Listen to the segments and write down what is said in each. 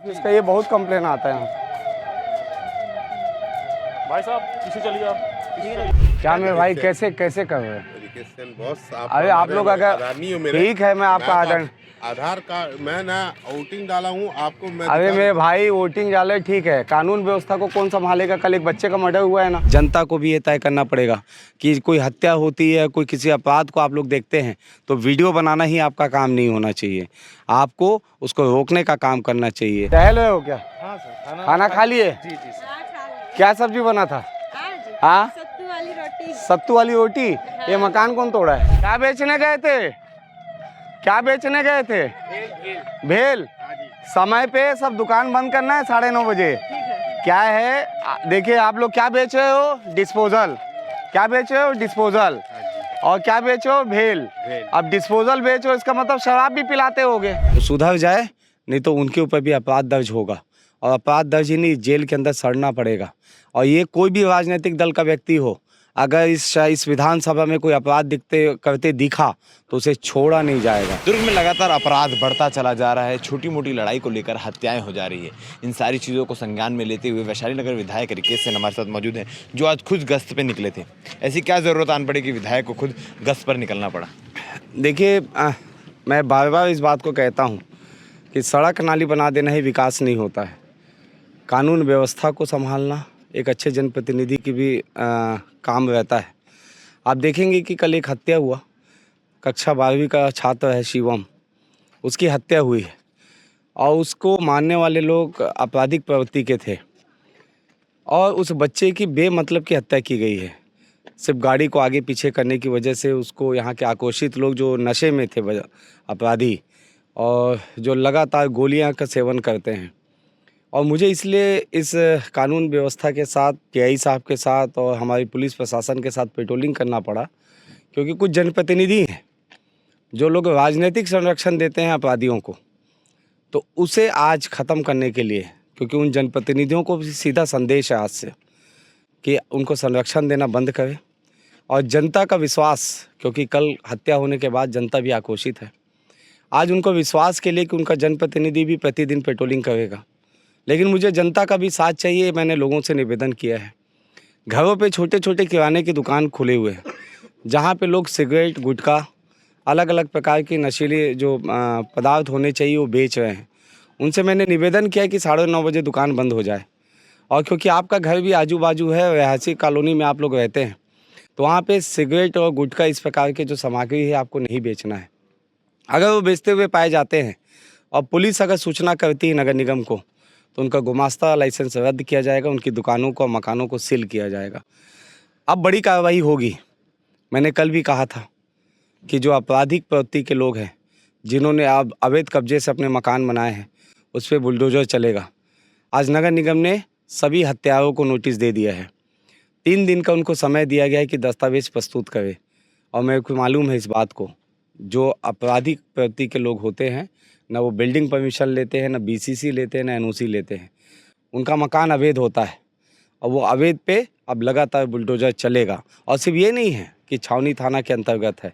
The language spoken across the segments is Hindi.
इसका ये बहुत कंप्लेन आता है यहाँ। भाई साहब पीछे चलिए आप। क्या मेरे भाई कैसे कैसे कर रहे हैं? बॉस अरे आप लोग अगर ठीक है मैं आपका आधार कार्ड मैं ना वोटिंग डाला हूँ आपको मैं अरे मेरे भाई वोटिंग डाले ठीक है, कानून व्यवस्था को कौन संभालेगा? कल एक बच्चे का मर्डर हुआ है ना। जनता को भी ये तय करना पड़ेगा कि कोई हत्या होती है, कोई किसी अपराध को आप लोग देखते हैं तो वीडियो बनाना ही आपका काम नहीं होना चाहिए, आपको उसको रोकने का काम करना चाहिए। टहल रहे हो क्या? हाँ सर, खाना खा लिए? जी जी सर। क्या सब्जी बना था? हाँ सत्तू वाली रोटी। सत्तू वाली रोटी। ये मकान कौन तोड़ा है? क्या बेचने गए थे? क्या बेचने गए थे? भेल। समय पे सब दुकान बंद करना है 9:30 बजे। क्या है देखिए आप लोग क्या बेच रहे हो? डिस्पोजल। क्या बेच रहे हो? डिस्पोजल। और क्या बेचो? भेल। अब डिस्पोजल बेचो इसका मतलब शराब भी पिलाते होगे। तो सुधर जाए, नहीं तो उनके ऊपर भी अपराध दर्ज होगा, और अपराध दर्ज ही नहीं जेल के अंदर सड़ना पड़ेगा। और ये कोई भी राजनीतिक दल का व्यक्ति हो, अगर इस विधानसभा में कोई अपराध करते दिखा तो उसे छोड़ा नहीं जाएगा। दुर्ग में लगातार अपराध बढ़ता चला जा रहा है, छोटी मोटी लड़ाई को लेकर हत्याएं हो जा रही है। इन सारी चीज़ों को संज्ञान में लेते हुए वैशाली नगर विधायक रिकेश सेन हमारे साथ मौजूद हैं, जो आज खुद गश्त पे निकले थे। ऐसी क्या ज़रूरत आन पड़ी कि विधायक को खुद गश्त पर निकलना पड़ा? देखिए मैं बार बार इस बात को कहता हूँ कि सड़क नाली बना देना ही विकास नहीं होता है। कानून व्यवस्था को संभालना एक अच्छे जनप्रतिनिधि की भी काम रहता है। आप देखेंगे कि कल एक हत्या हुआ, कक्षा 12वीं का छात्र है शिवम, उसकी हत्या हुई है और उसको मारने वाले लोग आपराधिक प्रवृत्ति के थे और उस बच्चे की बेमतलब की हत्या की गई है। सिर्फ गाड़ी को आगे पीछे करने की वजह से उसको यहाँ के आक्रोशित लोग जो नशे में थे अपराधी और जो लगातार गोलियाँ का सेवन करते हैं, और मुझे इसलिए इस कानून व्यवस्था के साथ टीआई साहब के साथ और हमारी पुलिस प्रशासन के साथ पेट्रोलिंग करना पड़ा, क्योंकि कुछ जनप्रतिनिधि हैं जो लोग राजनीतिक संरक्षण देते हैं अपराधियों को, तो उसे आज ख़त्म करने के लिए, क्योंकि उन जनप्रतिनिधियों को भी सीधा संदेश है आज से कि उनको संरक्षण देना बंद करें और जनता का विश्वास, क्योंकि कल हत्या होने के बाद जनता भी आक्रोशित है, आज उनको विश्वास के लिए कि उनका जनप्रतिनिधि भी प्रतिदिन पेट्रोलिंग करेगा। लेकिन मुझे जनता का भी साथ चाहिए। मैंने लोगों से निवेदन किया है, घरों पे छोटे छोटे किराने की दुकान खुले हुए हैं जहाँ पे लोग सिगरेट गुटखा अलग अलग प्रकार की नशीले जो पदार्थ होने चाहिए वो बेच रहे हैं। उनसे मैंने निवेदन किया कि 9:30 बजे दुकान बंद हो जाए, और क्योंकि आपका घर भी आजू बाजू है, रिहायशी कॉलोनी में आप लोग रहते हैं, तो वहाँ पे सिगरेट और गुटखा इस प्रकार के जो सामग्री है आपको नहीं बेचना है। अगर वो बेचते हुए पाए जाते हैं और पुलिस अगर सूचना करती है नगर निगम को, तो उनका गुमास्ता लाइसेंस रद्द किया जाएगा, उनकी दुकानों को मकानों को सील किया जाएगा। अब बड़ी कार्रवाई होगी। मैंने कल भी कहा था कि जो आपराधिक प्रवृत्ति के लोग हैं, जिन्होंने अब अवैध कब्जे से अपने मकान बनाए हैं, उस पर बुलडोजर चलेगा। आज नगर निगम ने सभी हत्यारों को नोटिस दे दिया है। 3 दिन का उनको समय दिया गया है कि दस्तावेज प्रस्तुत करें, और मेरे को मालूम है इस बात को, जो आपराधिक प्रवृत्ति के लोग होते हैं ना वो बिल्डिंग परमिशन लेते हैं, ना बीसीसी लेते हैं, ना एनओसी लेते हैं। उनका मकान अवैध होता है और वो अवैध पे अब लगातार बुलडोजर चलेगा। और सिर्फ ये नहीं है कि छावनी थाना के अंतर्गत है,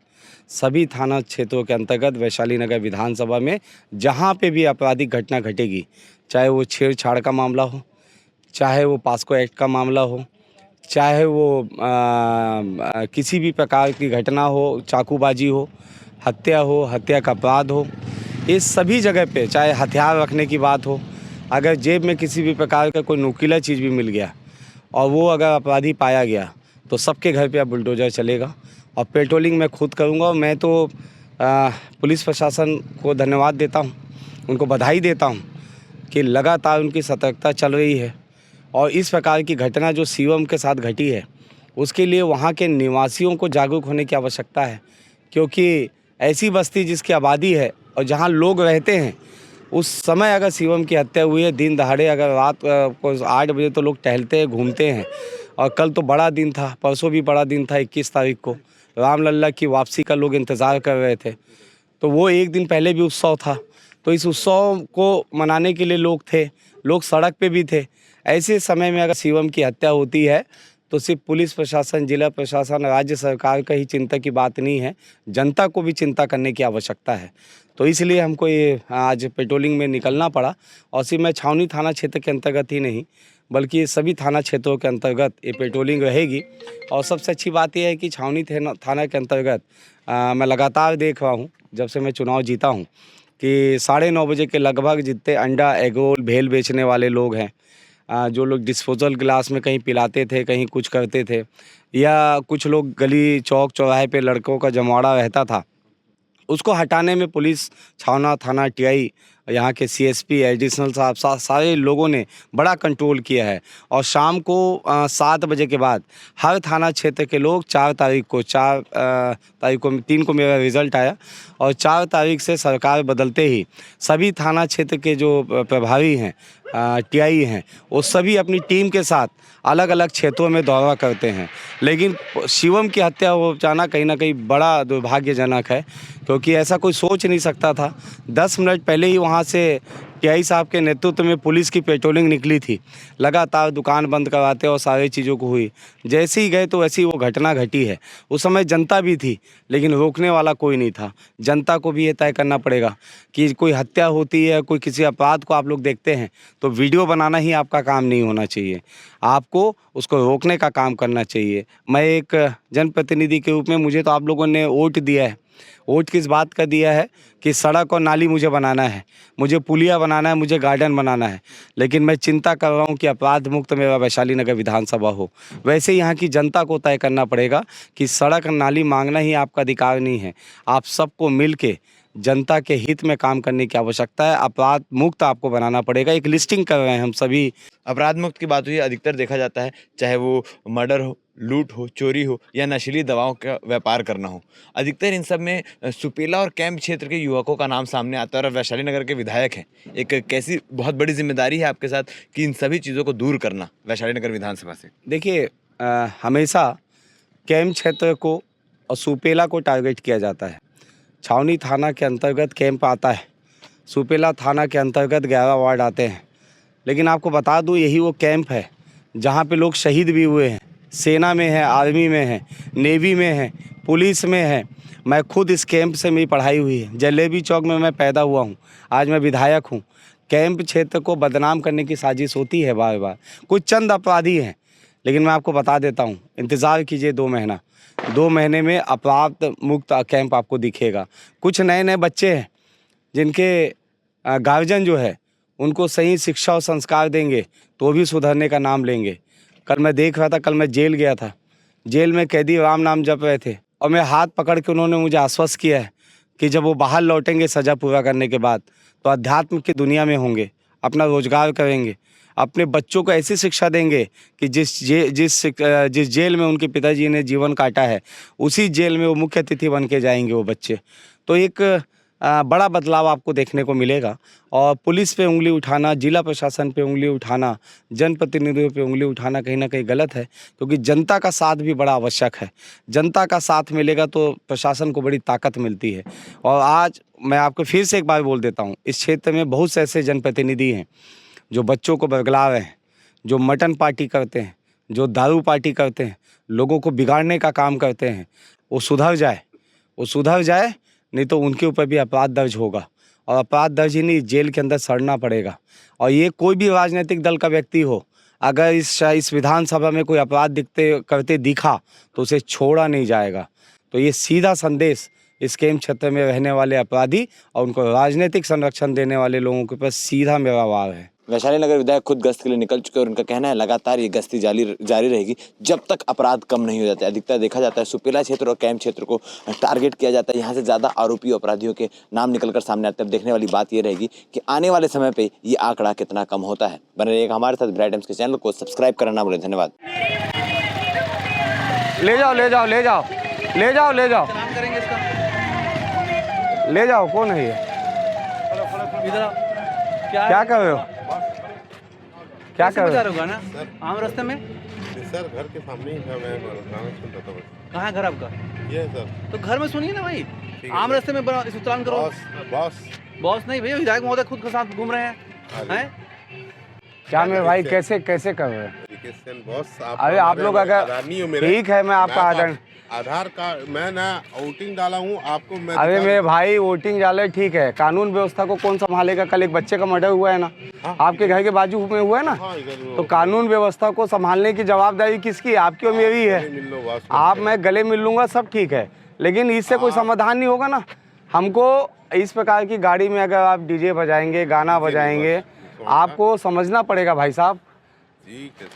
सभी थाना क्षेत्रों के अंतर्गत वैशाली नगर विधानसभा में जहाँ पे भी आपराधिक घटना घटेगी, चाहे वो छेड़छाड़ का मामला हो, चाहे वो पास्को एक्ट का मामला हो, चाहे वो किसी भी प्रकार की घटना हो, चाकूबाजी हो, हत्या हो, हत्या का अपराध हो, इस सभी जगह पे, चाहे हथियार रखने की बात हो, अगर जेब में किसी भी प्रकार का कोई नुकीला चीज़ भी मिल गया और वो अगर अपराधी पाया गया, तो सबके घर पे अब बुलडोजर चलेगा। और पेट्रोलिंग मैं खुद करूँगा। और मैं तो पुलिस प्रशासन को धन्यवाद देता हूँ, उनको बधाई देता हूँ कि लगातार उनकी सतर्कता चल रही है। और इस प्रकार की घटना जो शिवम के साथ घटी है, उसके लिए वहाँ के निवासियों को जागरूक होने की आवश्यकता है, क्योंकि ऐसी बस्ती जिसकी आबादी है और जहाँ लोग रहते हैं, उस समय अगर शिवम की हत्या हुई है, दिन दहाड़े, अगर रात को 8 बजे तो लोग टहलते हैं, घूमते हैं, और कल तो बड़ा दिन था, परसों भी बड़ा दिन था, 21 तारीख को रामलल्ला की वापसी का लोग इंतज़ार कर रहे थे, तो वो एक दिन पहले भी उत्सव था, तो इस उत्सव को मनाने के लिए लोग थे, लोग सड़क पे भी थे। ऐसे समय में अगर शिवम की हत्या होती है तो सिर्फ पुलिस प्रशासन, जिला प्रशासन, राज्य सरकार का ही चिंता की बात नहीं है, जनता को भी चिंता करने की आवश्यकता है। तो इसलिए हमको ये आज पेट्रोलिंग में निकलना पड़ा। और सिर्फ मैं छावनी थाना क्षेत्र के अंतर्गत ही नहीं, बल्कि सभी थाना क्षेत्रों के अंतर्गत ये पेट्रोलिंग रहेगी। और सबसे अच्छी बात यह है कि छावनी थाना के अंतर्गत मैं लगातार देख रहा हूँ, जब से मैं चुनाव जीता हूँ, कि 9:30 बजे के लगभग जितने अंडा, एग रोल, भेल बेचने वाले लोग हैं, जो लोग डिस्पोजल गिलास में कहीं पिलाते थे, कहीं कुछ करते थे, या कुछ लोग गली चौक चौराहे पे लड़कों का जमावड़ा रहता था, उसको हटाने में पुलिस, छावना थाना, टीआई, यहाँ के सीएसपी, एडिशनल साहब, सारे लोगों ने बड़ा कंट्रोल किया है। और शाम को 7 बजे के बाद हर थाना क्षेत्र के लोग 4 तारीख को 3 को मेरा रिज़ल्ट आया, और 4 तारीख से सरकार बदलते ही सभी थाना क्षेत्र के जो प्रभारी हैं, टीआई हैं, वो सभी अपनी टीम के साथ अलग अलग क्षेत्रों में दौरा करते हैं। लेकिन शिवम की हत्या हो जाना कहीं ना कहीं बड़ा दुर्भाग्यजनक है, क्योंकि ऐसा कोई सोच नहीं सकता था। 10 मिनट पहले ही वहाँ से टीआई साहब के नेतृत्व में पुलिस की पेट्रोलिंग निकली थी, लगातार दुकान बंद करवाते और सारी चीज़ों को हुई। जैसे ही गए तो वैसी वो घटना घटी है। उस समय जनता भी थी, लेकिन रोकने वाला कोई नहीं था। जनता को भी ये तय करना पड़ेगा कि कोई हत्या होती है, कोई किसी अपराध को आप लोग देखते हैं, तो वीडियो बनाना ही आपका काम नहीं होना चाहिए, आपको उसको रोकने का काम करना चाहिए। मैं एक जनप्रतिनिधि के रूप में, मुझे तो आप लोगों ने वोट दिया है, वोट किस बात का दिया है कि सड़क और नाली मुझे बनाना है, मुझे पुलिया बनाना है, मुझे गार्डन बनाना है। लेकिन मैं चिंता कर रहा हूँ कि अपराध मुक्त मेरा वैशाली नगर विधानसभा हो। वैसे यहाँ की जनता को तय करना पड़ेगा कि सड़क नाली मांगना ही आपका अधिकार नहीं है, आप सबको मिल के जनता के हित में काम करने की आवश्यकता है। अपराध मुक्त आपको बनाना पड़ेगा। एक लिस्टिंग कर रहे हैं हम सभी। अपराध मुक्त की बात हुई, अधिकतर देखा जाता है चाहे वो मर्डर हो, लूट हो, चोरी हो या नशीली दवाओं का व्यापार करना हो, अधिकतर इन सब में सुपेला और कैंप क्षेत्र के युवकों का नाम सामने आता है। और वैशाली नगर के विधायक हैं, एक कैसी बहुत बड़ी जिम्मेदारी है आपके साथ कि इन सभी चीज़ों को दूर करना वैशाली नगर विधानसभा से। देखिए, हमेशा कैंप क्षेत्र को और सुपेला को टारगेट किया जाता है। छावनी थाना के अंतर्गत कैंप आता है, सुपेला थाना के अंतर्गत 11 वार्ड आते हैं। लेकिन आपको बता दूं, यही वो कैंप है जहां पे लोग शहीद भी हुए हैं। सेना में है, आर्मी में है, नेवी में है, पुलिस में है। मैं खुद इस कैंप से मेरी पढ़ाई हुई है। जलेबी चौक में मैं पैदा हुआ हूँ, आज मैं विधायक हूँ। कैंप क्षेत्र को बदनाम करने की साजिश होती है बार बार, कुछ चंद अपराधी हैं। लेकिन मैं आपको बता देता हूँ, इंतज़ार कीजिए 2 महीना, 2 महीने में अपराध मुक्त कैंप आपको दिखेगा। कुछ नए नए बच्चे हैं जिनके गार्जियन जो है उनको सही शिक्षा और संस्कार देंगे तो भी सुधरने का नाम लेंगे। कल मैं देख रहा था, कल मैं जेल गया था, जेल में कैदी राम नाम जप रहे थे, और मैं हाथ पकड़ के उन्होंने मुझे आश्वस्त किया है कि जब वो बाहर लौटेंगे सज़ा पूरा करने के बाद, तो अध्यात्म की दुनिया में होंगे, अपना रोजगार करेंगे, अपने बच्चों को ऐसी शिक्षा देंगे कि जिस जेल में उनके पिताजी ने जीवन काटा है, उसी जेल में वो मुख्य अतिथि बन के जाएंगे वो बच्चे। तो एक बड़ा बदलाव आपको देखने को मिलेगा। और पुलिस पे उंगली उठाना, जिला प्रशासन पे उंगली उठाना, जनप्रतिनिधियों पे उंगली उठाना कहीं ना कहीं गलत है, क्योंकि जनता का साथ भी बड़ा आवश्यक है। जनता का साथ मिलेगा तो प्रशासन को बड़ी ताकत मिलती है। और आज मैं आपको फिर से एक बार बोल देता हूँ, इस क्षेत्र में बहुत से ऐसे जनप्रतिनिधि हैं जो बच्चों को बरगला रहे हैं, जो मटन पार्टी करते हैं, जो दारू पार्टी करते हैं, लोगों को बिगाड़ने का काम करते हैं। वो सुधर जाए, नहीं तो उनके ऊपर भी अपराध दर्ज होगा। और अपराध दर्ज ही नहीं, जेल के अंदर सड़ना पड़ेगा। और ये कोई भी राजनीतिक दल का व्यक्ति हो, अगर इस विधानसभा में कोई अपराध करते दिखा तो उसे छोड़ा नहीं जाएगा। तो ये सीधा संदेश इस कैंप क्षेत्र में रहने वाले अपराधी और उनको राजनीतिक संरक्षण देने वाले लोगों के पास सीधा मेरा वार है। वैशाली नगर विधायक खुद गश्त के लिए निकल चुके हैं और उनका कहना है लगातार ये गश्ती जारी रहेगी जब तक अपराध कम नहीं हो जाते। अधिकतर देखा जाता है सुपेला क्षेत्र और कैंप क्षेत्र को टारगेट किया जाता है, यहाँ से ज़्यादा आरोपी अपराधियों के नाम निकलकर सामने आते हैं। अब देखने वाली बात ये रहेगी कि आने वाले समय पर ये आंकड़ा कितना कम होता है। बने रहिएगा हमारे साथ, ब्राइट टाइम्स के चैनल को सब्सक्राइब करना ना भूलें। धन्यवाद। ले जाओ, कौन है ये? क्या कर रहे हो? क्या कर रहे हो? ना आम रास्ते में सर, घर के सामने ही था, मैं गाना सुन रहा था बस। कहाँ है घर आपका? ये सर, तो घर में सुनिए ना भाई, आम रास्ते में उतरान करो। बॉस नहीं भैया, विधायक महोदय खुद के साथ घूम रहे हैं। क्या मैं भाई कैसे कर रहे हैं? Verification boss. अरे आप लोग अगर ठीक है, मैं आपका आधार कार्ड मैं ना वोटिंग डाला हूँ आपको। मैं अरे मेरे भाई वोटिंग डाले ठीक है, कानून व्यवस्था को कौन संभालेगा? कल एक बच्चे का मर्डर हुआ है ना, आपके घर के बाजू में हुआ है ना, तो कानून व्यवस्था को संभालने की जवाबदारी किसकी है? आपकी और मेरी है। आप मैं गले मिल लूंगा सब ठीक है, लेकिन इससे कोई समाधान नहीं होगा ना। हमको इस प्रकार की गाड़ी में अगर आप डीजे बजाएंगे, गाना बजाएंगे, आपको समझना पड़ेगा भाई साहब।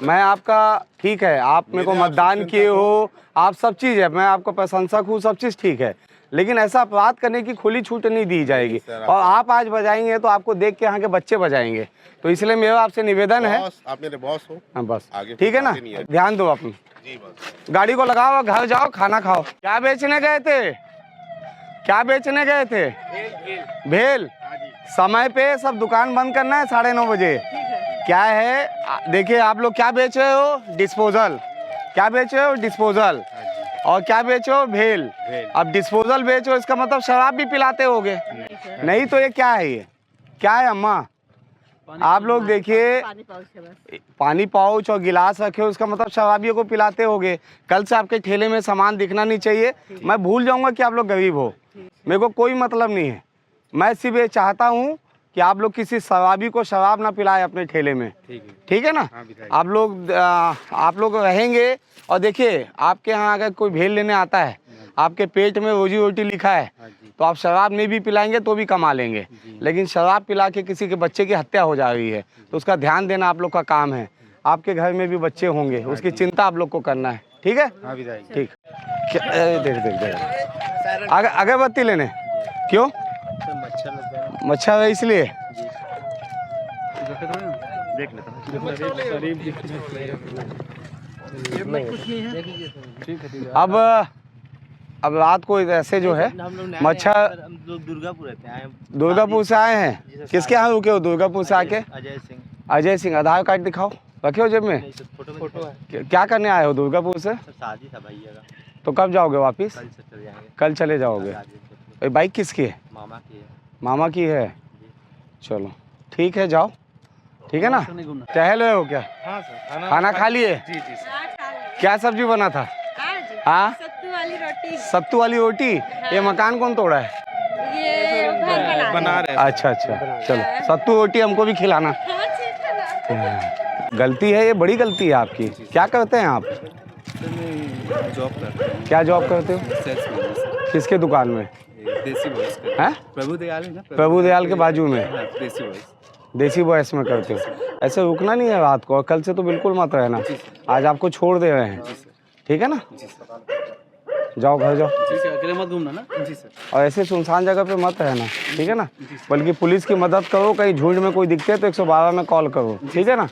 मैं आपका ठीक है, आप मेरे को मतदान किए हो, आप सब चीज़ है, मैं आपका प्रशंसक हूँ, सब चीज़ ठीक है, लेकिन ऐसा अपराध करने की खुली छूट नहीं दी जाएगी। और आप आज बजाएंगे तो आपको देख के यहाँ के बच्चे बजाएंगे, तो इसलिए मेरा आपसे निवेदन है। आप मेरे बॉस हो। हाँ बस ठीक है ना, ध्यान दो अपनी गाड़ी को लगाओ, घर जाओ, खाना खाओ। क्या बेचने गए थे? क्या बेचने गए थे? भेल। समय पे सब दुकान बंद करना है 9:30 बजे। क्या है देखिए, आप लोग क्या बेच रहे हो? डिस्पोजल। क्या बेच रहे हो? डिस्पोजल। और क्या बेच रहे हो? भेल। अब डिस्पोजल बेच रहे हो, इसका मतलब शराब भी पिलाते होगे। नहीं तो ये क्या है? ये क्या है अम्मा? आप लोग देखिए, पानी पाउच और गिलास रखे हो, उसका मतलब शराबियों को पिलाते होगे। कल से आपके ठेले में सामान दिखना नहीं चाहिए। मैं भूल जाऊंगा कि आप लोग गरीब हो, मेरे को कोई मतलब नहीं है। मैं सिर्फ ये चाहता हूँ कि आप लोग किसी शराबी को शराब ना पिलाए अपने ठेले में, ठीक है ना? आप लोग रहेंगे। और देखिए, आपके यहाँ अगर कोई भेल लेने आता है, आपके पेट में रोजी रोटी लिखा है, तो आप शराब नहीं भी पिलाएंगे तो भी कमा लेंगे, लेकिन शराब पिला के किसी के बच्चे की हत्या हो जा रही है, तो उसका ध्यान देना आप लोग का काम है। आपके घर में भी बच्चे होंगे, उसकी चिंता आप लोग को करना है, ठीक है? ठीक। देख अगरबत्ती लेने क्यों? मच्छर है इसलिए। देख लेता अब रात को ऐसे जो है मच्छर। हम लोग दुर्गापुर रहते हैं। दुर्गापुर से आए हैं? किसके यहाँ रुके हो दुर्गापुर से आके? अजय सिंह। अजय सिंह। आधार कार्ड दिखाओ, रखे हो जेब में? फोटो है। क्या करने आए हो दुर्गापुर से? शादी था भैया का। तो कब जाओगे वापिस? कल से चले जाएंगे। कल चले जाओगे। बाइक किसकी है? मामा की है। मामा की है। चलो ठीक है, जाओ, ठीक है ना? टहल रहे हो क्या? हाँ सर, खाना खा लिए? जी जी सर। क्या सब्जी बना था? हाँ, सत्तू वाली रोटी। सत्तू वाली रोटी। ये मकान कौन तोड़ा है? ये बना रहे। अच्छा अच्छा, चलो सत्तू रोटी हमको भी खिलाना। गलती है, ये बड़ी गलती है आपकी। क्या करते हैं आप? जॉब करते हैं। क्या जॉब करते हो? Sales manager. किसके दुकान में? देसी बॉयस का हैं? प्रभु दयाल है ना? प्रभु दयाल के बाजू में देसी बॉयस। देसी बॉयस में करते हो। ऐसे रुकना नहीं है रात को, और कल से तो बिल्कुल मत रहना। आज आपको छोड़ दे रहे हैं, ठीक है ना? जाओ घर जाओ। जी सर, अकेले मत घूमना ना। जी सर। और ऐसे सुनसान जगह पे मत रहना, ठीक है ना? बल्कि पुलिस की मदद करो, कहीं झुंड में कोई दिखते है तो 112 में कॉल करो, ठीक है ना?